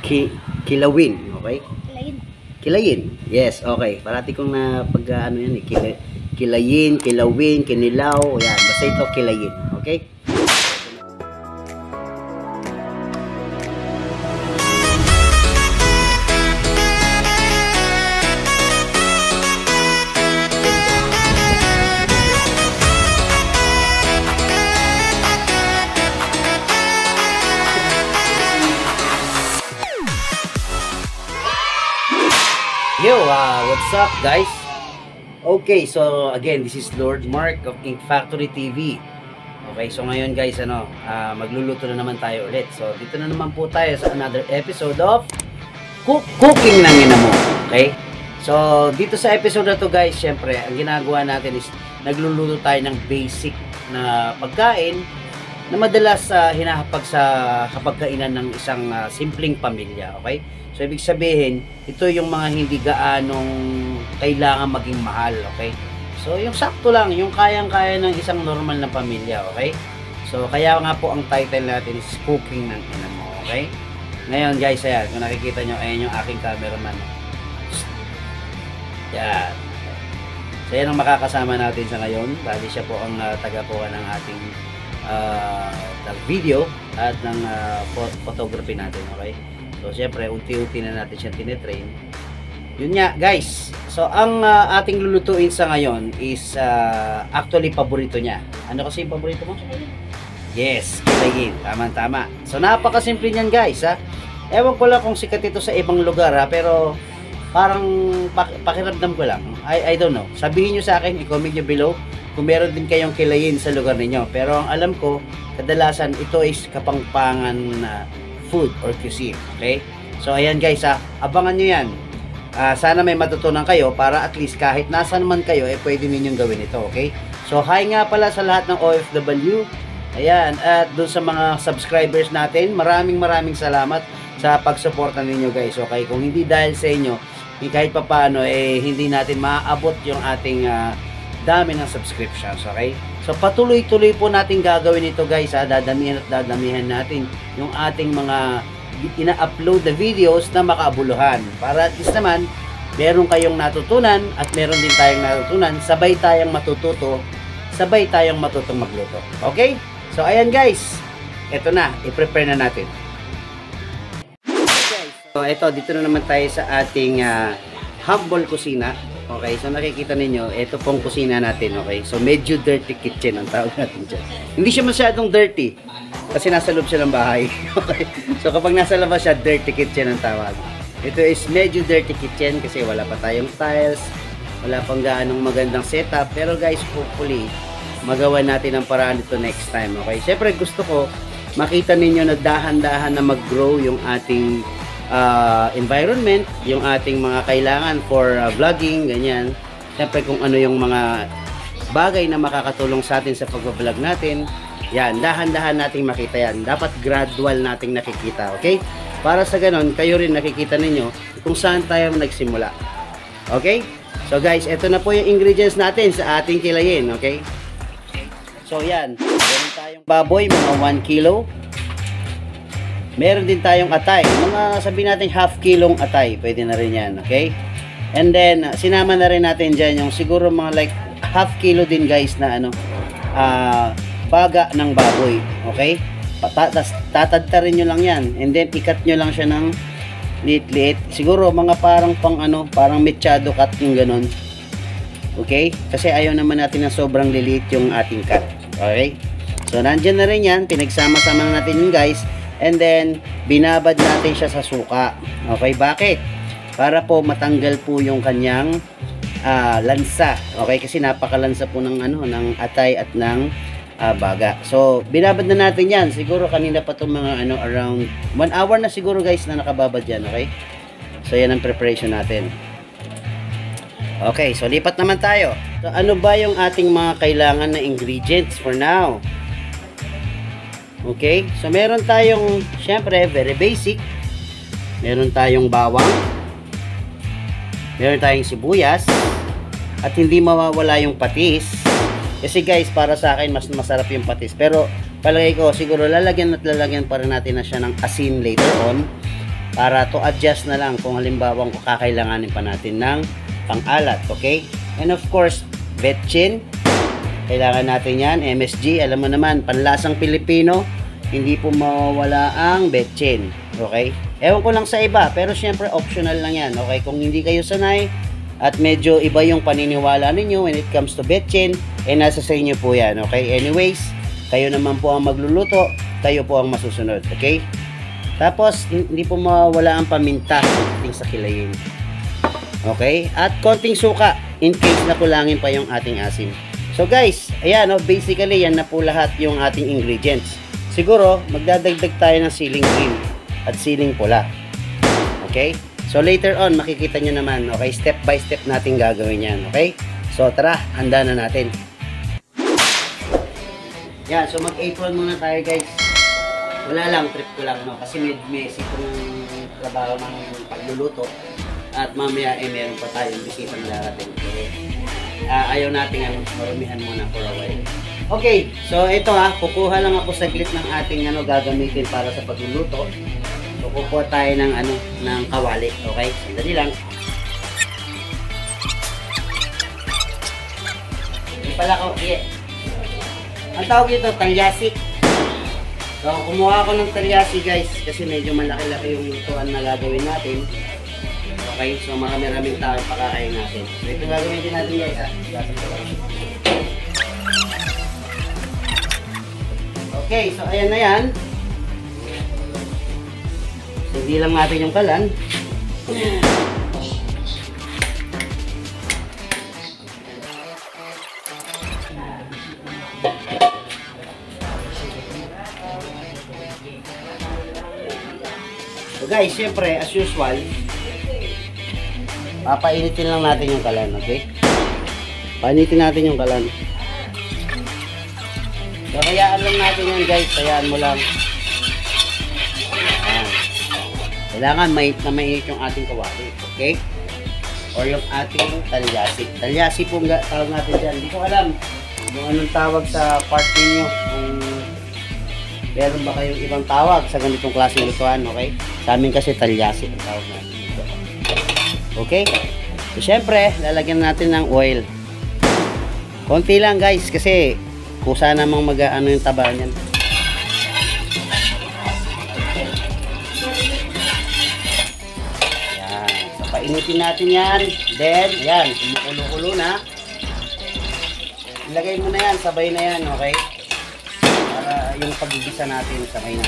kilawin, okay? Kilayin. Kilayin. Yes, okay. Parati kong na pag ano yan eh, kilayin, kilawin, kinilaw, yan. Basta ito kilayin, okay? Yo, what's up guys? Okay, so again, this is Lord Mark of Ink Factory TV. Okay, so ngayon guys, magluluto na naman tayo ulit. So dito na naman po tayo sa another episode of Cooking ng Ina Mo. Okay? So dito sa episode na to guys, syempre, ang ginagawa natin is nagluluto tayo ng basic na pagkain na madalas hinahapag sa kapagkainan ng isang simpleng pamilya. Okay? So, ibig sabihin, ito yung mga hindi gaanong kailangan maging mahal, okay? So, yung sakto lang, yung kayang-kaya ng isang normal na pamilya, okay? So, kaya nga po ang title natin is Cooking ng Ina Mo, okay? Ngayon, guys, ayan, kung nakikita nyo, ayan yung aking cameraman. Yan. So, yan ang makakasama natin sa ngayon. Bali, siya po ang taga-kuha ng ating video at ng photography natin, okay? So, syempre, unti-unti na natin siyang tinetrain. Yun nga, guys. So, ang ating lulutuin sa ngayon is actually paborito niya. Ano kasi yung paborito mo? Yes, kilayin. Tama-tama. So, napakasimple niyan, guys, ha. Ewan ko lang kung sikat ito sa ibang lugar, ha. Pero, parang pakiramdam ko lang. I don't know. Sabihin nyo sa akin, i-comment nyo below kung meron din kayong kilayin sa lugar ninyo. Pero, ang alam ko, kadalasan, ito is kapangpangan food or cuisine, okay? So, ayan guys, abangan nyo yan. Sana may matutunan kayo para at least kahit nasa naman kayo, pwede ninyong gawin ito, okay? So, hi nga pala sa lahat ng OFW. Ayan, at dun sa mga subscribers natin, maraming salamat sa pagsuporta ninyo guys, okay? Kung hindi dahil sa inyo, kahit pa paano, hindi natin maaabot yung ating dami ng subscriptions, okay? So, patuloy-tuloy po natin gagawin ito guys, dadamihan at dadamihan natin yung ating mga ina-upload na videos na makaabuluhan. Para at least naman, meron kayong natutunan at meron din tayong natutunan, sabay tayong matututo, sabay tayong matutong magluto. Okay? So, ayan guys, eto na, i-prepare na natin. Okay, so eto, dito na naman tayo sa ating humble kusina. Okay, so nakikita ninyo, ito pong kusina natin, okay? So, medyo dirty kitchen ang tawag natin dyan. Hindi siya masyadong dirty, kasi nasa loob siya ng bahay. Okay? So, kapag nasa labas siya, dirty kitchen ang tawag. Ito is medyo dirty kitchen kasi wala pa tayong tiles, wala pang gaanong magandang setup. Pero guys, hopefully, magawa natin ang paraan ito next time, okay? Siyempre, gusto ko makita ninyo na dahan-dahan na mag-grow yung ating environment, yung ating mga kailangan for vlogging, ganyan. Siyempre kung ano yung mga bagay na makakatulong sa atin sa pag-vlog natin, yan, dahan-dahan nating makita yan. Dapat gradual nating nakikita, okay? Para sa ganon, kayo rin nakikita ninyo kung saan tayo nagsimula. Okay? So guys, ito na po yung ingredients natin sa ating kilayin, okay? So yan, meron tayong baboy, mga 1 kilo. Meron din tayong atay. Mga sabihin natin half kilong atay. Pwede na rin yan. Okay? And then, sinama na rin natin dyan yung siguro mga like half kilo din guys na baga ng baboy. Okay? Tatadtarin nyo lang yan. And then, ikat nyo lang siya ng liit-liit. Siguro mga parang parang mechado cut yung ganun. Okay? Kasi ayaw naman natin na sobrang liliit yung ating cut. Okay? So, nandyan na rin yan. Pinagsama-sama na natin yung guys. And then, binabad natin siya sa suka. Okay, bakit? Para po matanggal po yung kanyang lansa. Okay, kasi napakalansa po ng ng atay at ng baga. So, binabad na natin yan. Siguro kanina pa itong mga around 1 hour na siguro guys na nakababad yan. Okay? So, yan ang preparation natin. Okay, so lipat naman tayo. So, ano ba yung ating mga kailangan na ingredients for now? Okay, so meron tayong, syempre, very basic. Meron tayong bawang. Meron tayong sibuyas. At hindi mawawala yung patis. Kasi guys, para sa akin, mas masarap yung patis. Pero, palagay ko, siguro lalagyan pa rin natin na siya ng asin later on. para to adjust na lang kung halimbawa kakailanganin pa natin ng pang-alat, okay? And of course, betchin, kailangan natin yan. MSG, alam mo naman, panlasang Pilipino, hindi po mawawala ang betchin, okay? Ewan ko lang sa iba, pero syempre optional lang yan, okay? Kung hindi kayo sanay at medyo iba yung paniniwala ninyo when it comes to betchin, nasa sa inyo po yan, okay? Anyways, kayo naman po ang magluluto, kayo po ang masusunod, okay? Tapos, hindi po mawawala ang paminta sa kilayin. Okay? At konting suka in case na kulangin pa yung ating asim. So guys, ayan, no, basically yan na po lahat yung ating ingredients. Siguro, magdadagdag tayo ng siling green at siling pula. Okay? So later on, makikita nyo naman, okay? Step by step natin gagawin yan. Okay? So tara, handa na natin. Yan, so mag-apron muna tayo guys. Wala lang, trip ko lang, no? Kasi medyo messy itong trabaho ng pagluluto. At mamaya, meron pa tayong bisipan na natin. So, ayaw natin marumihan muna for a while. Okay, so ito kukuha lang ako saglit ng ating gagamitin para sa pagluluto. So, kukuha tayo ng, ng kawali. Okay, sandali lang. Hindi pala ko, ang tawag dito, talyasi. So, kumuha ako ng talyasi guys kasi medyo malaki-laki yung lutuan na gagawin natin. Okay, so marami-raming tao pakakain natin. So, ito gagawin din natin guys Okay, so ayan na yan. So, hindi lang natin yung kalan. So guys, syempre, as usual, papainitin lang natin yung kalan, okay? Painitin natin yung kalan. So, hayaan lang natin yan guys, hayaan mo lang. Ayan. Kailangan mainit na mainit yung ating kawali, okay? Or yung ating talyasi. Talyasi po tawag natin dyan. Hindi ko alam kung anong tawag sa part ninyo. Kung meron ba kayong ibang tawag sa ganitong klaseng lutuan, okay? Sa amin kasi talyasi ang tawag natin. Okay? So, syempre, lalagyan natin ng oil. Konti lang guys, kasi kusa namang mag-ano yung taba niyan. Ayan. So, painitin natin yan. Then, ayan, kumukulo-kulo na. Ilagay mo na yan, sabay na yan, okay? Para yung pagbibisa natin, sabay na.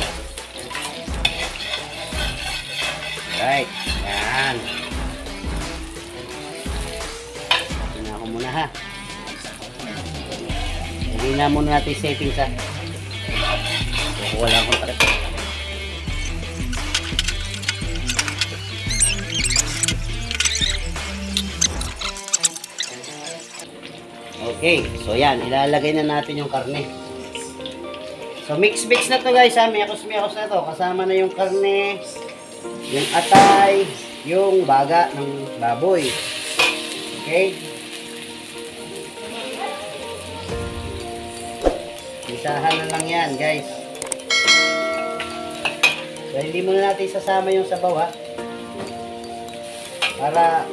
Right. Ayan. Tingnan ko muna ha. Hindi na muna natin setting sa. Wala akong trip. Okay. So yan. Ilalagay na natin yung karne. So mix na to guys ha. Miyakos na to. Kasama na yung karne, yung atay, yung baga ng baboy. Okay? Isahan na lang yan, guys. So, hindi muna natin sasama yung sabaw, ha? Para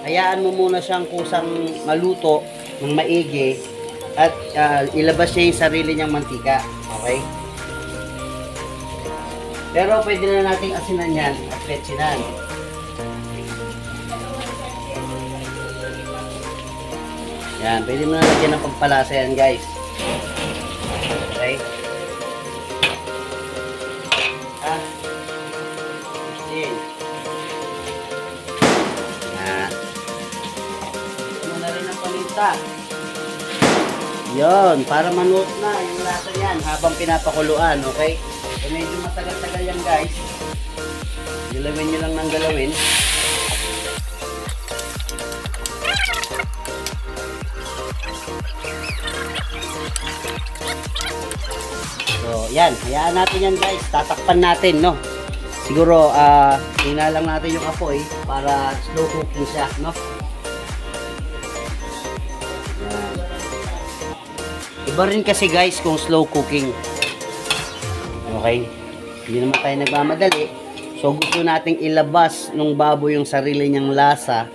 hayaan mo muna siyang kusang maluto ng maigi at ilabas niya yung sarili niyang mantika. Okay? Pero pwede na nating asinan yan at petsinan. Yan, pwede mo na lagyan ng pagpalasa yan guys. Okay? Pesin. Yan. Ano na rin ang paminta. Yon, para manuot na yung lasa yan habang pinapakuluan, okay? So, medyo matagal-tagal yan guys. Galawin nyo lang ng galawin. So, yan. Hayaan natin yan guys. Tatakpan natin, no? Siguro, hinalang natin yung apoy para slow cooking siya, no? Yan. Iba rin kasi guys kung slow cooking. Okay? Hindi naman tayo nagmamadali. So, So gusto nating ilabas ng baboy yung sarili niyang lasa,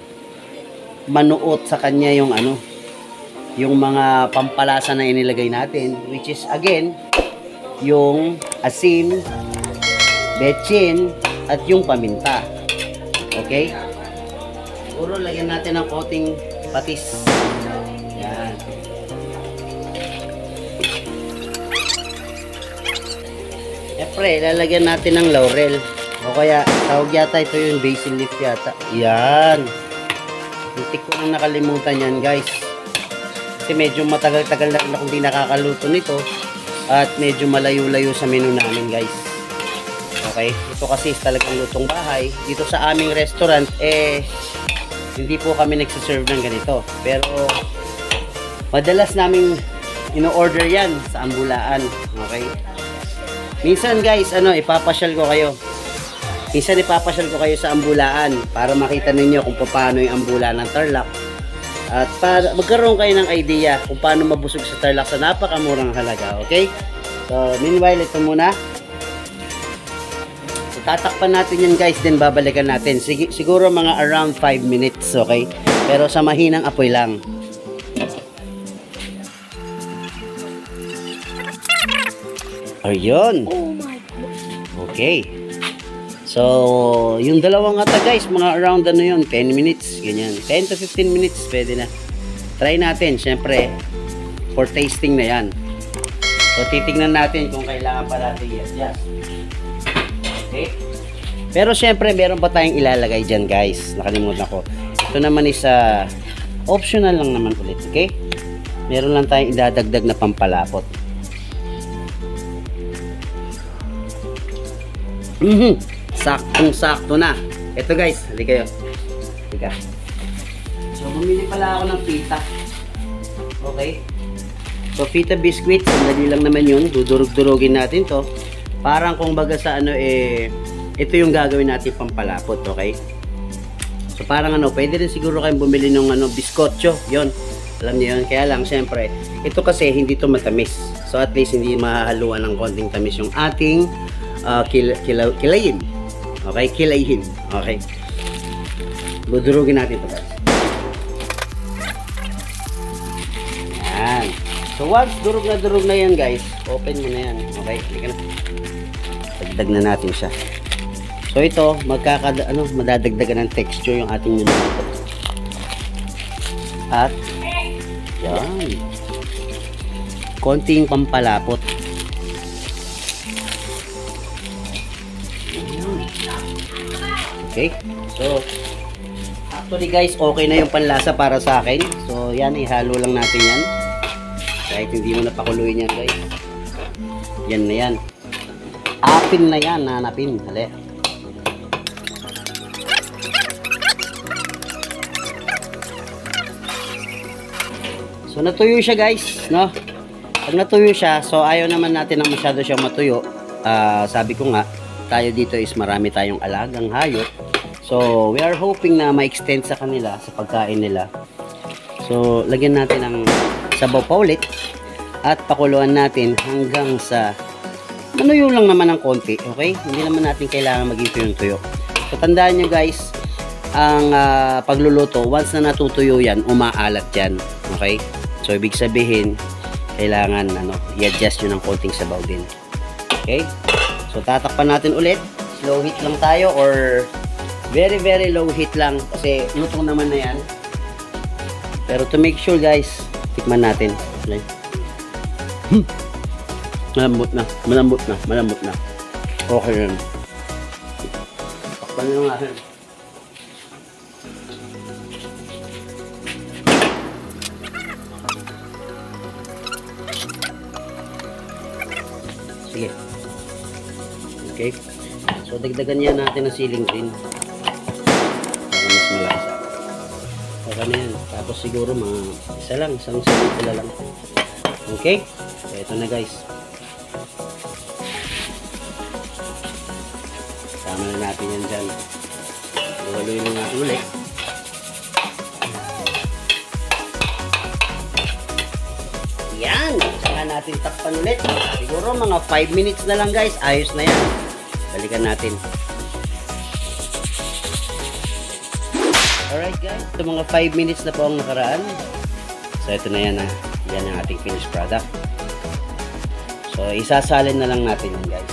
manuot sa kanya yung ano, yung mga pampalasa na inilagay natin, which is again yung asin, betchin, at yung paminta. Okay? Siguro lagyan natin ng konting patis. Yan. Siyempre, lalagyan natin ng laurel. O kaya, tawag yata ito yung basil leaf yata. Yan. Hindi ko nang nakalimutan yan, guys. Kasi medyo matagal-tagal na akong di nakakaluto nito. At medyo malayo-layo sa menu namin, guys. Okay? Ito kasi talagang lutong bahay. Dito sa aming restaurant, hindi po kami nagsiserve ng ganito. Pero, madalas namin ino-order yan sa ambulaan. Okay? Minsan, guys, ipapasyal ko kayo. Minsan ipapasyal ko kayo sa ambulaan para makita ninyo kung paano yung ambulaan ng Tarlac. At para magkaroon kayo ng idea kung paano mabusog sa Tarlac sa napakamurang halaga. Okay? So, meanwhile, ito muna. So, tatakpan natin yan, guys. Then, babalikan natin. Siguro mga around 5 minutes. Okay? Pero sa mahinang apoy lang. Ayun. Oh my God. Okay. So, yung dalawang ata, guys, mga around 10 minutes, ganyan. 10 to 15 minutes, pwede na. Try natin, syempre, for tasting na yan. So, titignan natin kung kailangan pa natin i-adjust. Okay? Pero, syempre, meron pa tayong ilalagay dyan, guys. Nakalimutan ko. Ito naman is optional lang naman ulit, okay? Meron lang tayong idadagdag na pampalapot. Saktong-sakto na. Ito, guys, halika kayo. Halika. So, bumili pala ako ng pita. Okay? So, pita biscuit, sandali lang naman yun. Dudurog-durogin natin to. Parang kung baga sa ito yung gagawin natin pampalapot, okay? So, parang pwede rin siguro kayong bumili ng biskotso. Yon. Alam niyo yun. Kaya lang, syempre, ito kasi hindi to matamis. So, at least hindi mahahaluan ng konting tamis yung ating kilayin. Okay? Kilayin. Okay? Budurugin natin ito, guys. Yan. So, once durug na yan, guys, open mo na yan. Okay? Halika na. Dagdag na natin siya. So, ito, madadagdagan ng texture yung ating niluluto. At, yan. Konting pampalapot. Okay? So, actually, guys, okay na yung panlasa para sa akin. So, yan, ihalo lang natin yan. Kahit hindi mo napakuluin yan, guys. Yan na yan. Apin na yan, nanapin. Hali. So, natuyo siya, guys, no? Pag natuyo siya, so ayaw naman natin na masyado siyang matuyo. Sabi ko nga, tayo dito is marami tayong alagang hayop. So, we are hoping na ma-extend sa kanila, sa pagkain nila. So, lagyan natin ng sabaw pa ulit at pakuluan natin hanggang sa manuyo lang naman ng konti, okay? Hindi naman natin kailangan maging tuyong-tuyo. So, tandaan nyo, guys, ang pagluluto, once na natutuyo yan, umaalat yan, okay? So, ibig sabihin, kailangan i-adjust nyo ng konting sabaw din. Okay? So, tatakpan natin ulit. Slow heat lang tayo or very, very low heat lang kasi lutong naman na yan. Pero to make sure, guys, tikman natin. Okay? Malambot na. Malambot na. Malambot na. Okay yan. Takpan nyo nga. Sige. Okay. So, dagdagan yan natin ng siling green. Para mas malasa. Okay na yan. Tapos siguro isang siling pala lang. Okay. So, ito na, guys. Tama na natin yan dyan. Haluin lang natin ulit. Yan. Saka natin takpan ulit. Siguro mga 5 minutes na lang, guys. Ayos na yan. Balikan natin. Alright guys, ito mga 5 minutes na po ang nakaraan. So ito na yan ha. Yan ang ating finished product. So isasalin na lang natin yun guys.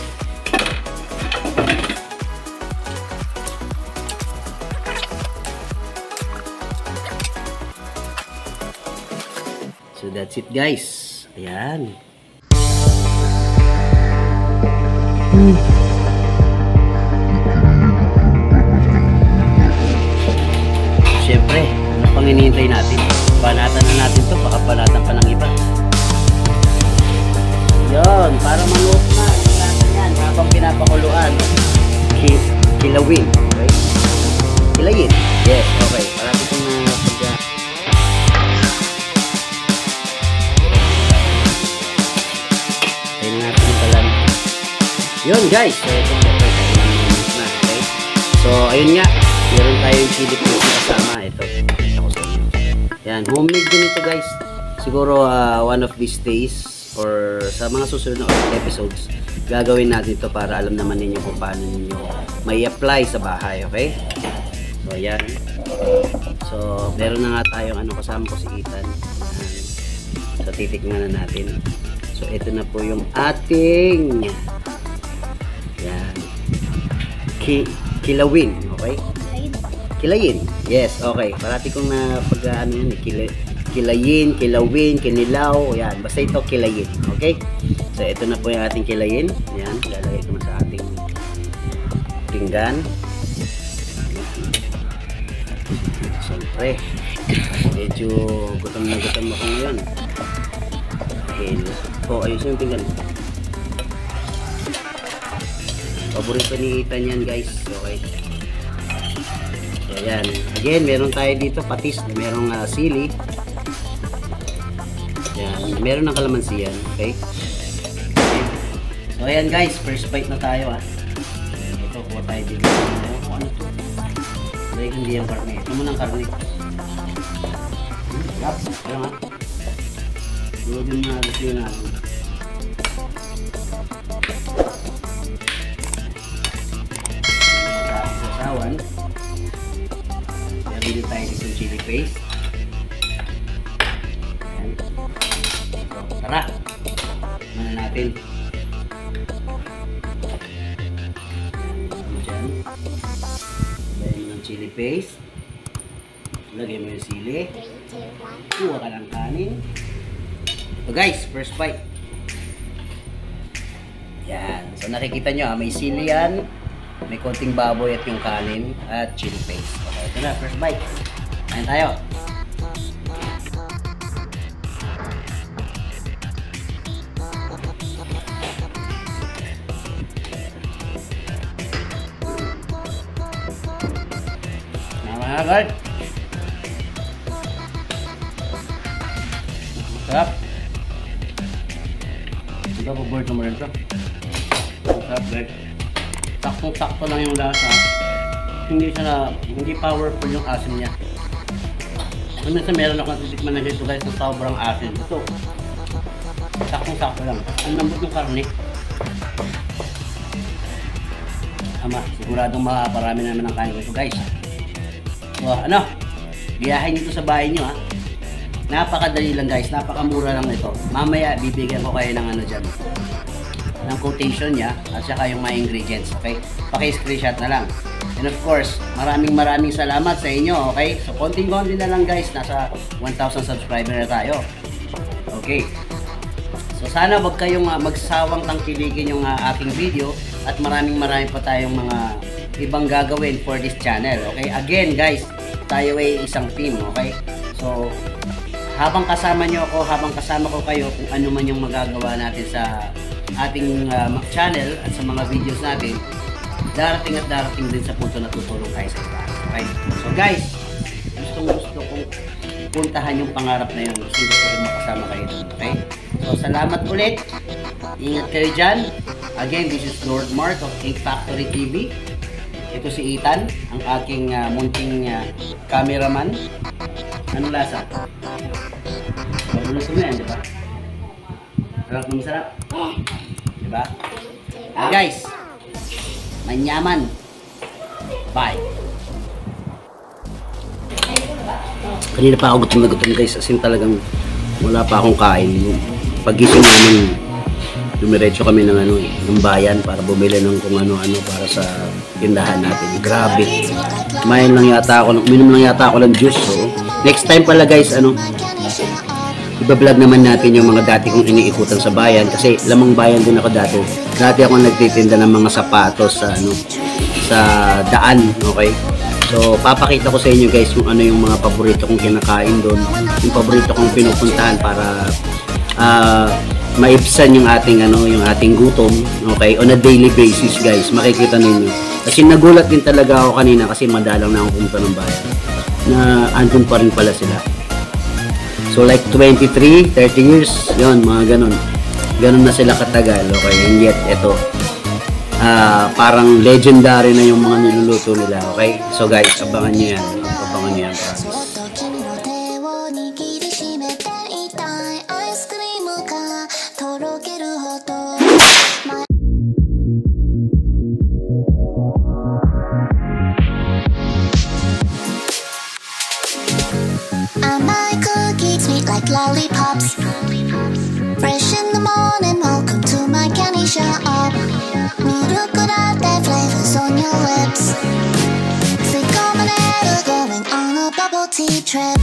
So that's it guys. Ayan. Siyempre, ano pang hinihintay natin? Panatan na natin to, baka panatan pa ng iba. Yun, para manuot na. Panatan yan, habang pinapakuluan. Kilawin. Okay? Kilayin. Yes, okay. Marami kong pagka. Tayo na natin yung talan. Yun guys, so ito na. Okay? So, ayun nga. Meron tayong chili paste kasama. Ito. Yan. Homemade din ito guys. Siguro one of these days or sa mga susunod na episodes, gagawin natin ito para alam naman ninyo kung paano ninyo may apply sa bahay. Okay? So, yan. So, meron na nga tayong kasama ko si Ethan. Yan. So, titikman na natin. So, ito na po yung ating yan. Kilawin. Okay? Kilayin. Yes, okay. Parati kong na pag yan, kilayin, kilawin, kinilaw. Yan, basta ito kilayin. Okay? So, ito na po yung ating kilayin. Yan, lalagay ko na sa ating pinggan. Siyempre, medyo gutom na gutom ako ngayon. Okay. So, ayusin yung pinggan. Paborito ni Ethan yan guys. Okay. Ayan. Again, meron tayo dito patis, merong sili. Ayan, meron ng kalamansi yan. Okay? So, ayan guys, first bite na tayo Ito, kuha tayo dito. Ano to? Like, hindi yung karne. Ito muna ang karne. Lap, ayan ha. Lugin na review natin. Sasawan. Meron din tayo dito chili paste. Ayan. So, tara! Mana natin. Ayan. Lagay mo ng chili paste. Lagay mo yung sili. Kuha ka ng kanin. So guys, first bite. Yan. So nakikita nyo may sili yan. May konting baboy at yung kanin at chili paste. Okay, ito na, first bite. Kain tayo. Mga guard. Sarap. Ito po board mo rin ito. Sarap guys. Saktong-sakto lang yung lasa. Hindi powerful yung asim niya. Minsan meron ako natitikman na dito guys na sobrang asin. Ito. Saktong-sakto lang. Ang lambot ng karne. Siguradong makaparami naman ang kain ko ito guys. So biyahin nyo ito sa bahay nyo Napakadali lang guys. Napakamura lang ito. Mamaya bibigyan ko kayo ng dyan. Ng quotation niya at saka yung mga ingredients, okay? Paki-screenshot na lang. And of course, maraming salamat sa inyo, okay? So, konting-konti na lang guys, nasa 1,000 subscriber na tayo. Okay. So, sana wag kayong magsawang tangkilikin yung aking video at maraming pa tayong mga ibang gagawin for this channel, okay? Again guys, tayo ay isang team, okay? So, habang kasama nyo ako, habang kasama ko kayo kung ano man yung magagawa natin sa ating channel at sa mga videos natin, darating din sa punto na tutulong tayo sa iba. Okay? So guys, gusto kong puntahan yung pangarap na yun. Gusto kong makasama kayo dun. Okay? So salamat ulit. Ingat kayo dyan. Again, this is Lord Mark of Cake Factory TV. Ito si Ethan, ang aking munting cameraman. Anong lasa? Mabulos mo yan, di ba? Sarap na masarap. Diba? Guys, manyaman. Bye. Kanina pa ako gutom na gutom guys, as in talagang wala pa akong kain. Pagising namin, dumiretso kami ng ng bayan para bumili ng kung ano-ano para sa tindahan natin. Grabe. Uminom lang yata ako ng juice. So, next time pala guys, iba-vlog naman natin yung mga dati kong iniikutan sa bayan kasi lamang bayan din ako dati. Dati ako nagtitinda ng mga sapatos sa daan, okay? So, papakita ko sa inyo guys kung ano yung mga paborito kong kinakain doon, yung paborito kong pinupuntahan para maibsan yung ating gutom, okay? On a daily basis guys, makikita ninyo. Kasi nagulat din talaga ako kanina kasi madalang na ako pumunta ng bayan na andun pa rin pala sila. So like 23, 30 years, yun, mga ganun. Ganun na sila katagal, okay? And yet, ito, parang legendary na yung mga niluluto nila, okay? So guys, abangan nyo yan. Abangan nyo yan, promise. Like lollipops, fresh in the morning. Welcome to my candy shop. Mirukurate flavors on your lips. Sweet lemonade going on a bubble tea trip.